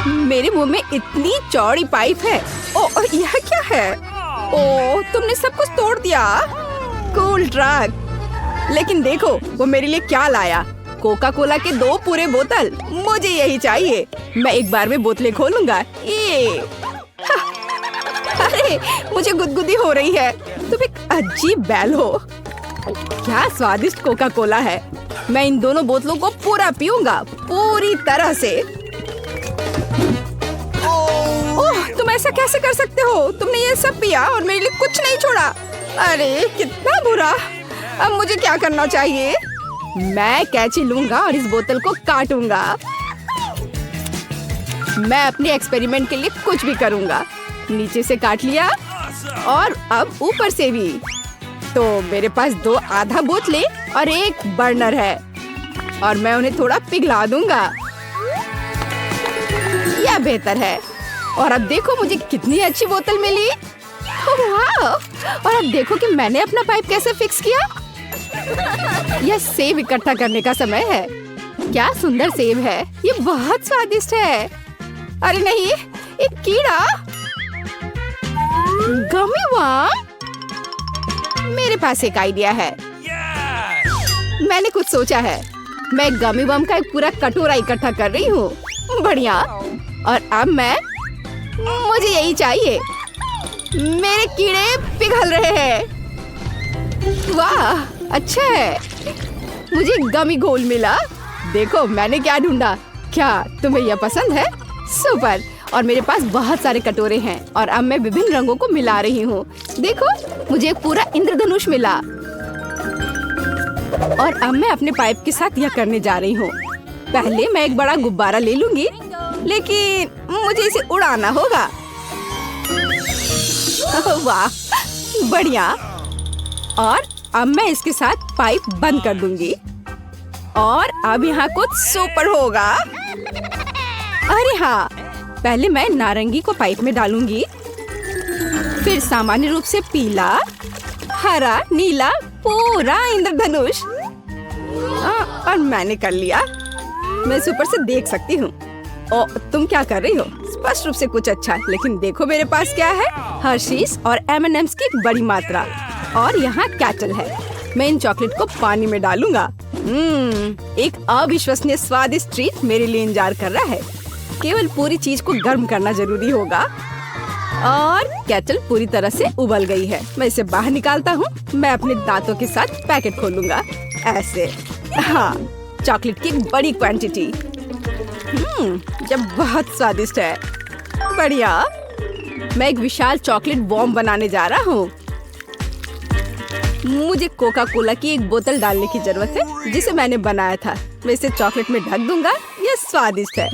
मेरे मुंह में इतनी चौड़ी पाइप है। ओ, यह क्या है? ओ, तुमने सब कुछ तोड़ दिया। Cool truck. लेकिन देखो वो मेरे लिए क्या लाया। कोका कोला के 2 पूरे बोतल। मुझे यही चाहिए। मैं एक बार में बोतलें खोलूंगा। ये अरे मुझे गुदगुदी हो रही है। तुम एक अजीब बैल हो। क्या स्वादिष्ट कोका कोला है। मैं इन दोनों बोतलों को पूरा पीऊंगा, पूरी तरह से। ओह, तुम ऐसा कैसे कर सकते हो? तुमने ये सब पिया और मेरे लिए कुछ नहीं छोड़ा। अरे कितना बुरा। अब मुझे क्या करना चाहिए? मैं कैंची लूंगा और इस बोतल को काटूंगा। मैं अपने एक्सपेरिमेंट के लिए कुछ भी करूंगा। नीचे से काट लिया और अब ऊपर से भी। तो मेरे पास 2 आधा बोतलें और 1 बर्नर है और मैं उन्हें थोड़ा पिघला दूंगा। यह बेहतर है। और अब देखो मुझे कितनी अच्छी बोतल मिली। वाह! और अब देखो कि मैंने अपना पाइप कैसे फिक्स किया। यह सेब इकट्ठा करने का समय है। क्या सुंदर सेब है। ये बहुत स्वादिष्ट है। अरे नहीं, एक कीड़ा। गमी वर्म। मेरे पास एक आइडिया है। मैंने कुछ सोचा है। मैं गमी वर्म का एक पूरा कटोरा इकट्ठा कर रही हूँ। बढ़िया। और अब मुझे यही चाहिए। मेरे कीड़े पिघल रहे हैं। वाह, अच्छा है। मुझे गमी घोल मिला। देखो मैंने क्या ढूंढा। क्या तुम्हें यह पसंद है? सुपर। और मेरे पास बहुत सारे कटोरे हैं और अब मैं विभिन्न रंगों को मिला रही हूँ। देखो मुझे एक पूरा इंद्रधनुष मिला। और अब मैं अपने पाइप के साथ यह करने जा रही हूँ। पहले मैं एक बड़ा गुब्बारा ले लूंगी, लेकिन मुझे इसे उड़ाना होगा। वाह, बढ़िया। और अब मैं इसके साथ पाइप बंद कर दूंगी और अब यहाँ कुछ सुपर होगा। अरे हाँ, पहले मैं नारंगी को पाइप में डालूंगी, फिर सामान्य रूप से पीला, हरा, नीला, पूरा इंद्रधनुष। और मैंने कर लिया। मैं इस ऊपर से देख सकती हूँ। ओ, तुम क्या कर रही हो? स्पष्ट रूप से कुछ अच्छा। लेकिन देखो मेरे पास क्या है। हर्शीज और M&M's की एक बड़ी मात्रा। और यहाँ कैटल है। मैं इन चॉकलेट को पानी में डालूंगा। एक अविश्वसनीय स्वादिष्ट ट्रीट मेरे लिए इंतजार कर रहा है। केवल पूरी चीज को गर्म करना जरूरी होगा। और केटल पूरी तरह से उबल गई है। मैं इसे बाहर निकालता हूँ। मैं अपने दांतों के साथ पैकेट खोलूंगा। ऐसे। हाँ, चॉकलेट की एक बड़ी क्वांटिटी। जब बहुत स्वादिष्ट है। बढ़िया। मैं एक विशाल चॉकलेट बॉम्ब बनाने जा रहा हूँ। मुझे कोका कोला की एक बोतल डालने की जरूरत है, जिसे मैंने बनाया था। मैं इसे चॉकलेट में ढक दूंगा। यह स्वादिष्ट है।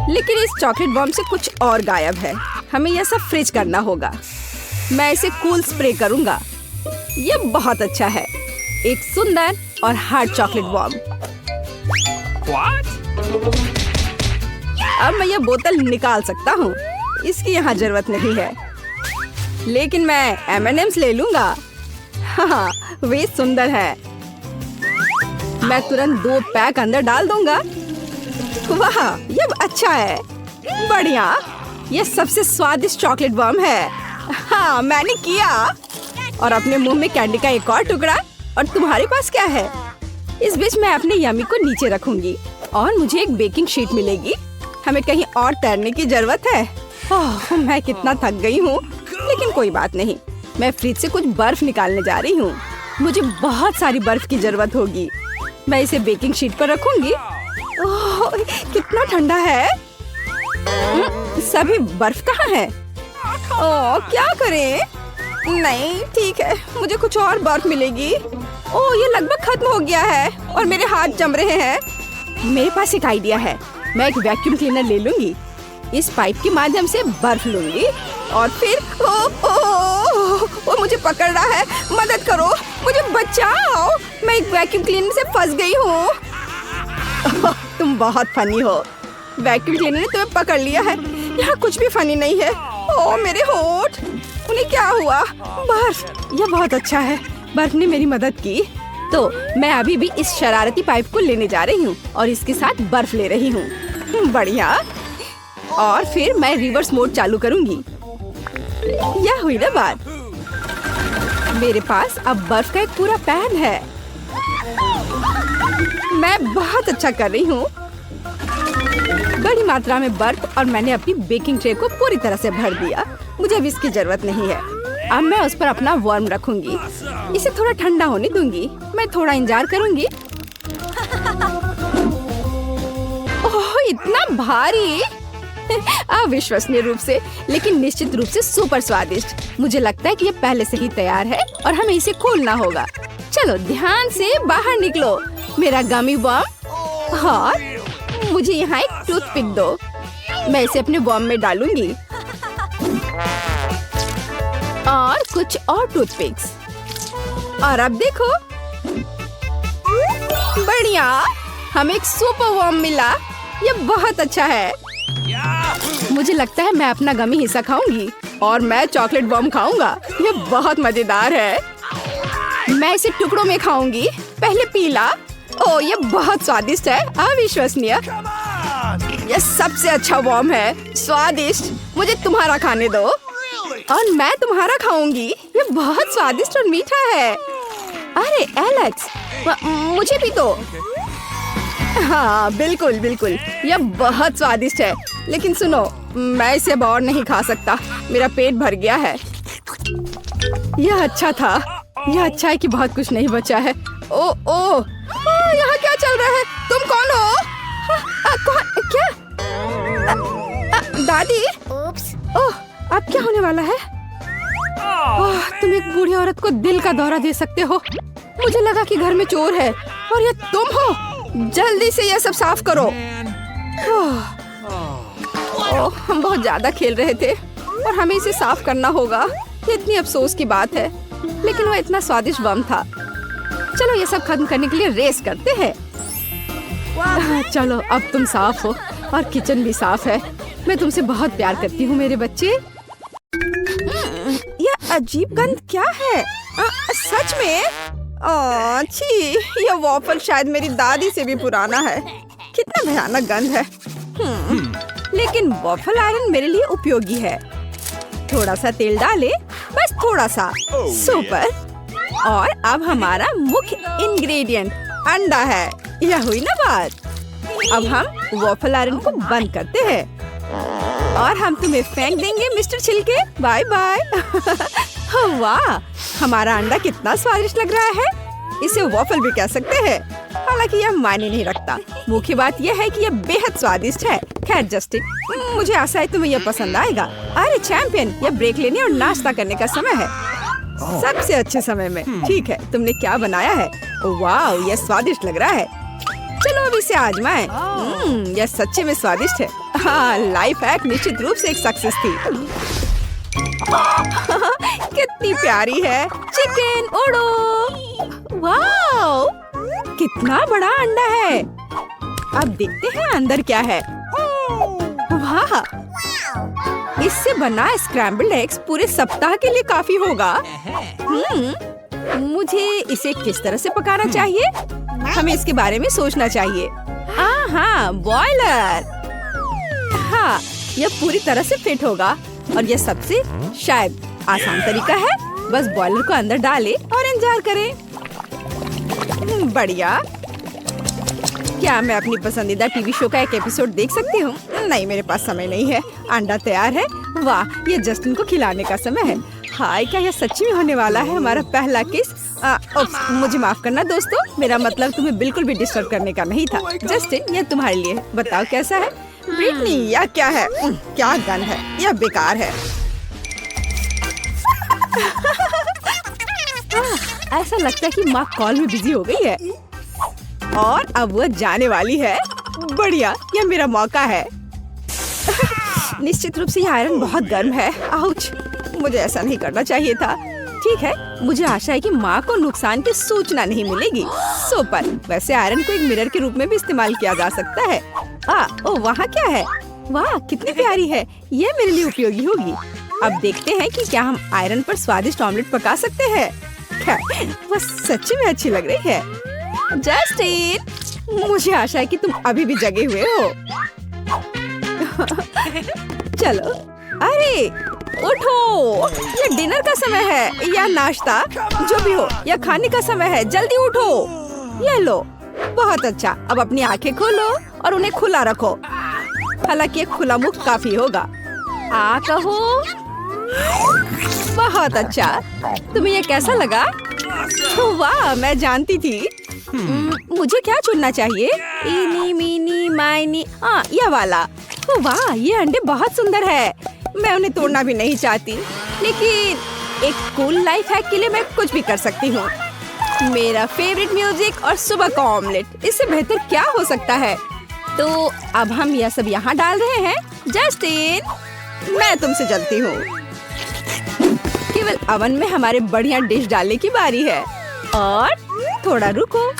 लेकिन इस चॉकलेट बॉम्ब से कुछ और गायब है। हमें यह सब फ्रिज करना होगा। मैं इसे कूल स्प्रे करूंगा। यह बहुत अच्छा है। एक सुंदर और हार्ड चॉकलेट बॉम्ब। अब मैं यह बोतल निकाल सकता हूँ। इसकी यहाँ जरूरत नहीं है। लेकिन मैं M&M's ले लूंगा। हाँ, वे सुंदर है। मैं तुरंत 2 पैक अंदर डाल दूंगा। वाह, यह अच्छा है। बढ़िया। यह सबसे स्वादिष्ट चॉकलेट बॉम्ब है। हाँ, मैंने किया। और अपने मुंह में कैंडी का एक और टुकड़ा। और तुम्हारे पास क्या है? इस बीच मैं अपने यम्मी को नीचे रखूंगी और मुझे एक बेकिंग शीट मिलेगी। हमें कहीं और तैरने की जरूरत है। ओह, मैं कितना थक गई हूँ। लेकिन कोई बात नहीं। मैं फ्रिज से कुछ बर्फ निकालने जा रही हूँ। मुझे बहुत सारी बर्फ की जरूरत होगी। मैं इसे बेकिंग शीट पर रखूंगी। ओह, कितना ठंडा है। सभी बर्फ कहाँ है? ओह, क्या करें? नहीं, ठीक है, मुझे कुछ और बर्फ मिलेगी। ओह, ये लगभग खत्म हो गया है और मेरे हाथ जम रहे हैं। मेरे पास एक आइडिया है। मैं एक वैक्यूम क्लीनर ले लूंगी। इस पाइप के माध्यम से बर्फ लूंगी और फिर मुझे पकड़ रहा है। मदद करो, मुझे बचाओ। मैं एक वैक्यूम क्लीनर से फंस गई हूँ। तुम बहुत फनी हो। वैक्यूम क्लीनर ने तुम्हें पकड़ लिया है। यहाँ कुछ भी फनी नहीं है। ओह, मेरे होठ, उन्हें क्या हुआ? बर्फ, यह बहुत अच्छा है। बर्फ ने मेरी मदद की। तो मैं अभी भी इस शरारती पाइप को लेने जा रही हूँ और इसके साथ बर्फ ले रही हूँ। बढ़िया। और फिर मैं रिवर्स मोड चालू करूंगी। यह हुई ना बात। मेरे पास अब बर्फ का एक पूरा पैन है। मैं बहुत अच्छा कर रही हूँ। बड़ी मात्रा में बर्फ और मैंने अपनी बेकिंग ट्रे को पूरी तरह से भर दिया। मुझे अब इसकी जरूरत नहीं है। अब मैं उस पर अपना वर्म रखूंगी। इसे थोड़ा ठंडा होने दूंगी। मैं थोड़ा इंतजार करूंगी। ओह, इतना भारी। अविश्वसनीय रूप से, लेकिन निश्चित रूप से सुपर स्वादिष्ट। मुझे लगता है कि ये पहले से ही तैयार है और हमें इसे खोलना होगा। चलो ध्यान से बाहर निकलो मेरा गमी बम। और मुझे यहाँ एक टूथपिक दो। मैं इसे अपने बम में डालूंगी और कुछ और टूथपिक्स। और अब देखो, बढ़िया, हमें एक सुपर वर्म मिला। ये बहुत अच्छा है। मुझे लगता है मैं अपना गमी हिस्सा खाऊंगी और मैं चॉकलेट बम खाऊंगा। ये बहुत मजेदार है। मैं इसे टुकड़ों में खाऊंगी। पहले पीला। ओह, ये बहुत स्वादिष्ट है। अविश्वसनीय। ये सबसे अच्छा वर्म है। स्वादिष्ट। मुझे तुम्हारा खाने दो और मैं तुम्हारा खाऊंगी। ये बहुत स्वादिष्ट और मीठा है। अरे एलेक्स, मुझे भी दो। हाँ बिल्कुल बिल्कुल, यह बहुत स्वादिष्ट है। लेकिन सुनो, मैं इसे अब और नहीं खा सकता। मेरा पेट भर गया है। यह अच्छा था। यह अच्छा है कि बहुत कुछ नहीं बचा है। ओ ओ, यहाँ क्या चल रहा है? तुम कौन हो? क्या? दादी? ओह, अब क्या होने वाला है? ओह, तुम एक बूढ़ी औरत को दिल का दौरा दे सकते हो। मुझे लगा कि घर में चोर है और ये तुम हो। जल्दी से यह सब साफ करो। ओह, हम बहुत ज्यादा खेल रहे थे और हमें इसे साफ करना होगा। ये इतनी अफसोस की बात है, लेकिन वह इतना स्वादिष्ट बम था। चलो ये सब खत्म करने के लिए रेस करते हैं। चलो अब तुम साफ हो और किचन भी साफ है। मैं तुमसे बहुत प्यार करती हूँ मेरे बच्चे। यह अजीब गंध क्या है? सच में? छी, यह वॉफल शायद मेरी दादी से भी पुराना है। कितना भयानक गंध है। लेकिन वॉफल आयरन मेरे लिए उपयोगी है। थोड़ा सा तेल डाले, बस थोड़ा सा। सुपर। और अब हमारा मुख्य इंग्रेडिएंट अंडा है। यह हुई ना बात। अब हम वॉफल आयरन को बंद करते हैं और हम तुम्हें फेंक देंगे मिस्टर छिलके। Bye bye. वाह, हमारा अंडा कितना स्वादिष्ट लग रहा है। इसे वॉफल भी कह सकते हैं, हालांकि यह मायने नहीं रखता। मुख्य बात यह है कि यह बेहद स्वादिष्ट है। खैर जस्टिन, मुझे आशा है तुम्हें यह पसंद आएगा। अरे चैंपियन, यह ब्रेक लेने और नाश्ता करने का समय है। सबसे अच्छे समय में। ठीक है, तुमने क्या बनाया है? वाह, यह स्वादिष्ट लग रहा है। चलो अब इसे आजमाएं। यह सच्चे में स्वादिष्ट है। हाँ, लाइफ हैक निश्चित रूप से एक सक्सेस थी। कितनी प्यारी है। चिकन उड़ो। वाह, कितना बड़ा अंडा है। अब देखते हैं अंदर क्या है। वाह, इससे बना स्क्रैम्बल्ड एग्स पूरे सप्ताह के लिए काफी होगा। मुझे इसे किस तरह से पकाना चाहिए? हमें इसके बारे में सोचना चाहिए। हाँ, बॉयलर। हाँ, यह पूरी तरह से फिट होगा और यह सबसे शायद आसान तरीका है। बस बॉयलर को अंदर डालें और इंतजार करें। बढ़िया। क्या मैं अपनी पसंदीदा टीवी शो का एक एपिसोड देख सकती हूँ? नहीं, मेरे पास समय नहीं है। अंडा तैयार है। वाह, ये जस्टिन को खिलाने का समय है। हाय, क्या यह सच्ची में होने वाला है हमारा पहला किस? मुझे माफ करना दोस्तों, मेरा मतलब तुम्हें बिल्कुल भी डिस्टर्ब करने का नहीं था। जस्टिन, यह तुम्हारे लिए। बताओ कैसा है? ब्रिटनी, यह क्या है? क्या गंध है। यह बेकार है। ऐसा लगता है कि माँ कॉल में बिजी हो गई है और अब वह जाने वाली है। बढ़िया, यह मेरा मौका है। निश्चित रूप से यह आयरन बहुत गर्म है। आउच, मुझे ऐसा नहीं करना चाहिए था। ठीक है, मुझे आशा है कि माँ को नुकसान की सूचना नहीं मिलेगी। सुपर। वैसे आयरन को एक मिरर के रूप में भी इस्तेमाल किया जा सकता है। ओह, वहाँ क्या है? वाह, कितनी प्यारी है। ये मेरे लिए उपयोगी होगी। अब देखते हैं कि क्या हम आयरन पर स्वादिष्ट ऑमलेट पका सकते हैं। वह सच्ची में अच्छी लग रही है। जस्टिन, मुझे आशा है कि तुम अभी भी जगे हुए हो। चलो, अरे उठो, ये डिनर का समय है या नाश्ता जो भी हो, या खाने का समय है। जल्दी उठो। ये लो, बहुत अच्छा। अब अपनी आंखें खोलो और उन्हें खुला रखो। हालांकि एक खुला मुख काफी होगा। आ कहो। बहुत अच्छा। तुम्हें ये कैसा लगा? वाह, मैं जानती थी। मुझे क्या चुनना चाहिए? इनी मीनी माइनी, हाँ यह वाला। वाह, ये अंडे बहुत सुंदर है। मैं उन्हें तोड़ना भी नहीं चाहती, लेकिन एक कूल लाइफ हैक के लिए मैं कुछ भी कर सकती हूँ। मेरा फेवरेट म्यूजिक और सुबह का ऑमलेट, इससे बेहतर क्या हो सकता है? तो अब हम यह सब यहाँ डाल रहे हैं। जस्टिन, मैं तुमसे जलती हूँ। केवल अवन में हमारे बढ़िया डिश डालने की बारी है। और थोड़ा रुको,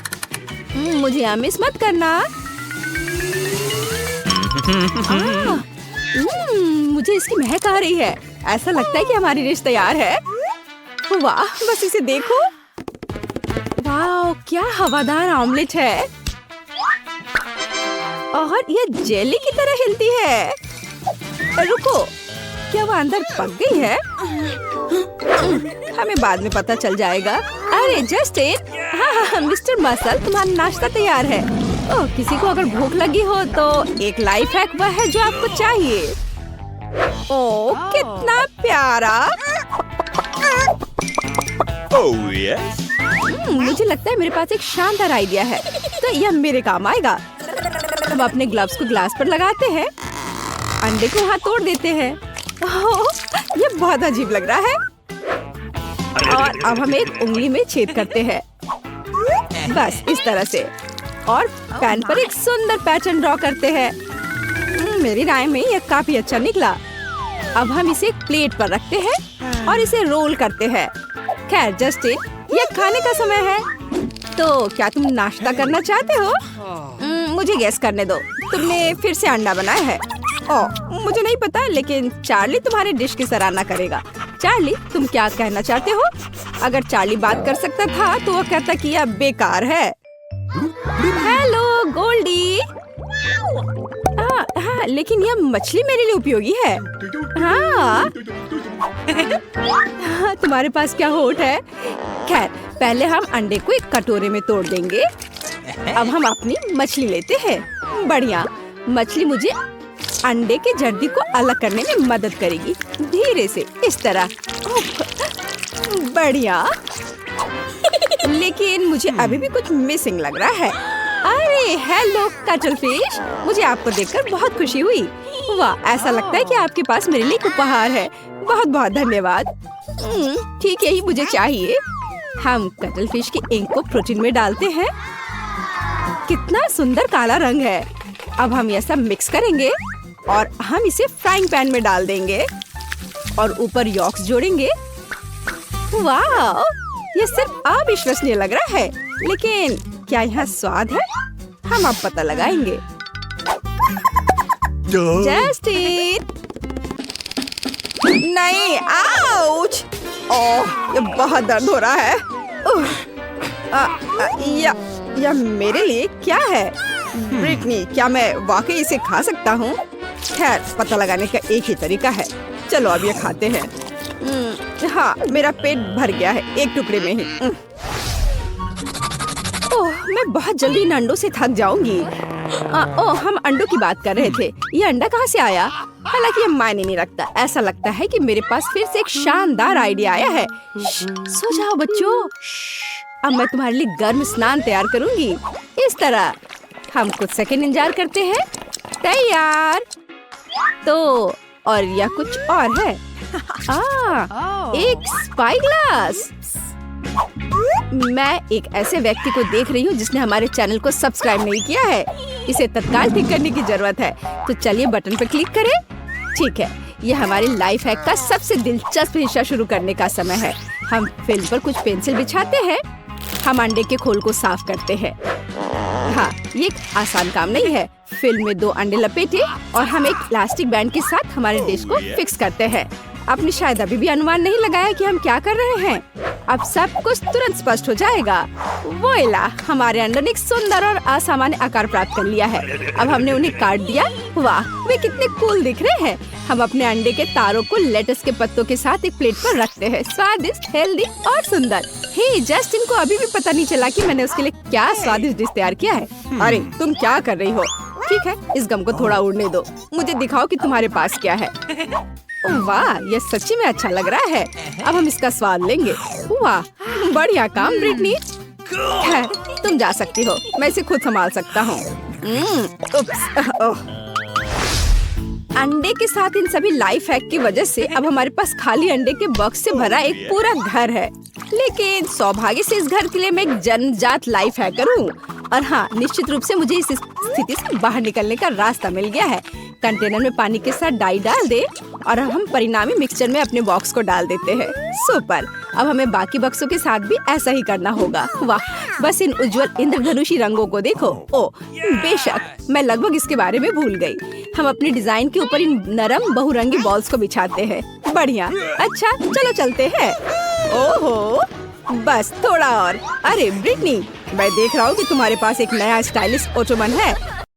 मुझे यहाँ मिस मत करना। मुझे इसकी महक आ रही है। ऐसा लगता है कि हमारी डिश तैयार है। वाह, बस इसे देखो। वाह, क्या हवादार ऑमलेट है। और ये जेली की तरह हिलती है। रुको, क्या वो अंदर पक गई है? हमें बाद में पता चल जाएगा। अरे जस्टिन, हाँ, मिस्टर मसल, तुम्हारा नाश्ता तैयार है। ओह, किसी को अगर भूख लगी हो तो एक लाइफ हैक वह है जो आपको चाहिए। ओह, कितना प्यारा। Oh yes. मुझे लगता है मेरे पास एक शानदार आइडिया है, तो यह मेरे काम आएगा। हम अपने ग्लव्स को ग्लास पर लगाते हैं, अंडे को वहाँ तोड़ देते हैं। ओह, ये बहुत अजीब लग रहा है। और अब हम एक उंगली में छेद करते हैं, बस इस तरह से, और पैन पर एक सुंदर पैटर्न ड्रॉ करते हैं। मेरी राय में यह काफी अच्छा निकला। अब हम इसे एक प्लेट पर रखते हैं और इसे रोल करते हैं। खैर जस्टिन, यह खाने का समय है, तो क्या तुम नाश्ता करना चाहते हो? मुझे गेस करने दो, तुमने फिर से अंडा बनाया है। ओह, मुझे नहीं पता, लेकिन चार्ली तुम्हारी डिश की सराहना करेगा। चार्ली, तुम क्या कहना चाहते हो? अगर चार्ली बात कर सकता था तो वो कहता कि यह बेकार है। हेलो गोल्डी। हाँ, लेकिन यह मछली मेरे लिए उपयोगी है। हाँ, तुम्हारे पास क्या होठ है? खैर, पहले हम अंडे को एक कटोरे में तोड़ देंगे। अब हम अपनी मछली लेते हैं। बढ़िया, मछली मुझे अंडे के जर्दी को अलग करने में मदद करेगी। धीरे से, इस तरह। बढ़िया। लेकिन मुझे अभी भी कुछ मिसिंग लग रहा है। अरे हेलो कटल फिश, मुझे आपको देखकर बहुत खुशी हुई। वाह, ऐसा लगता है कि आपके पास मेरे लिए एक उपहार है। बहुत बहुत धन्यवाद। ठीक है, ही मुझे चाहिए। हम कटल फिश की इंक को प्रोटीन में डालते हैं। कितना सुंदर काला रंग है। अब हम यह सब मिक्स करेंगे और हम इसे फ्राइंग पैन में डाल देंगे और ऊपर यॉक्स जोड़ेंगे। वाह, यह सिर्फ अविश्वसनीय लग रहा है, लेकिन क्या यहाँ स्वाद है? हम अब पता लगाएंगे। जस्टिन, नहीं, आउच! ओह, ये बहुत दर्द हो रहा है। या मेरे लिए क्या है? ब्रिटनी, क्या मैं वाकई इसे खा सकता हूँ? खैर, पता लगाने का एक ही तरीका है। चलो अब ये खाते हैं। हाँ, मेरा पेट भर गया है एक टुकड़े में ही। ओह, मैं बहुत जल्दी इन अंडों से थक जाऊंगी। ओह, हम अंडों की बात कर रहे थे। ये अंडा कहाँ से आया? हालांकि ये मायने नहीं रखता। ऐसा लगता है कि मेरे पास फिर से एक शानदार आइडिया आया है। सो जाओ बच्चों, अब मैं तुम्हारे लिए गर्म स्नान तैयार करूंगी। इस तरह हम कुछ सेकंड इंतजार करते हैं। तैयार। तो और यह कुछ और है। एक स्पाई ग्लास। मैं एक ऐसे व्यक्ति को देख रही हूँ जिसने हमारे चैनल को सब्सक्राइब नहीं किया है। इसे तत्काल ठीक करने की जरूरत है, तो चलिए बटन पर क्लिक करें। ठीक है, ये हमारी लाइफ हैक का सबसे दिलचस्प हिस्सा शुरू करने का समय है। हम फिल्म पर कुछ पेंसिल बिछाते हैं। हम अंडे के खोल को साफ करते हैं। हाँ, ये एक आसान काम नहीं है। फिल्म में 2 अंडे लपेटे और हम एक प्लास्टिक बैंड के साथ हमारे डिश को फिक्स करते हैं। आपने शायद अभी भी अनुमान नहीं लगाया कि हम क्या कर रहे हैं। अब सब कुछ तुरंत स्पष्ट हो जाएगा। वोइला, हमारे अंडों ने एक सुंदर और असामान्य आकार प्राप्त कर लिया है। अब हमने उन्हें काट दिया। वाह, वे कितने कूल दिख रहे हैं। हम अपने अंडे के तारों को लेटस के पत्तों के साथ एक प्लेट पर रखते हैं। स्वादिष्ट, हेल्दी और सुंदर। हे, जस्टिन को अभी भी पता नहीं चला कि मैंने उसके लिए क्या स्वादिष्ट डिश तैयार किया है। अरे, तुम क्या कर रही हो? ठीक है, इस गम को थोड़ा उड़ने दो। मुझे दिखाओ कि तुम्हारे पास क्या है। वाह, ये सच्ची में अच्छा लग रहा है। अब हम इसका स्वाद लेंगे। वाह, बढ़िया काम ब्रिटनी। खैर, तुम जा सकती हो, मैं इसे खुद संभाल सकता हूँ। अंडे के साथ इन सभी लाइफ हैक की वजह से अब हमारे पास खाली अंडे के बॉक्स से भरा एक पूरा घर है। लेकिन सौभाग्य से इस घर के लिए मैं एक जन्मजात लाइफ हैकर हूँ। और हाँ, निश्चित रूप से मुझे इस स्थिति से बाहर निकलने का रास्ता मिल गया है। कंटेनर में पानी के साथ डाई डाल दे और हम परिणामी मिक्सचर में अपने बॉक्स को डाल देते हैं। सुपर। अब हमें बाकी बक्सों के साथ भी ऐसा ही करना होगा। वाह, बस इन उज्जवल इंद्रधनुषी रंगों को देखो। ओ, बेशक, मैं लगभग इसके बारे में भूल गई। हम अपने डिजाइन के ऊपर इन नरम बहुरंगी बॉल्स को बिछाते हैं। बढ़िया। अच्छा, चलो चलते हैं। ओहो, बस थोड़ा और। अरे ब्रिटनी, मैं देख रहा हूँ कि तुम्हारे पास एक नया स्टाइलिश ओटोमन है।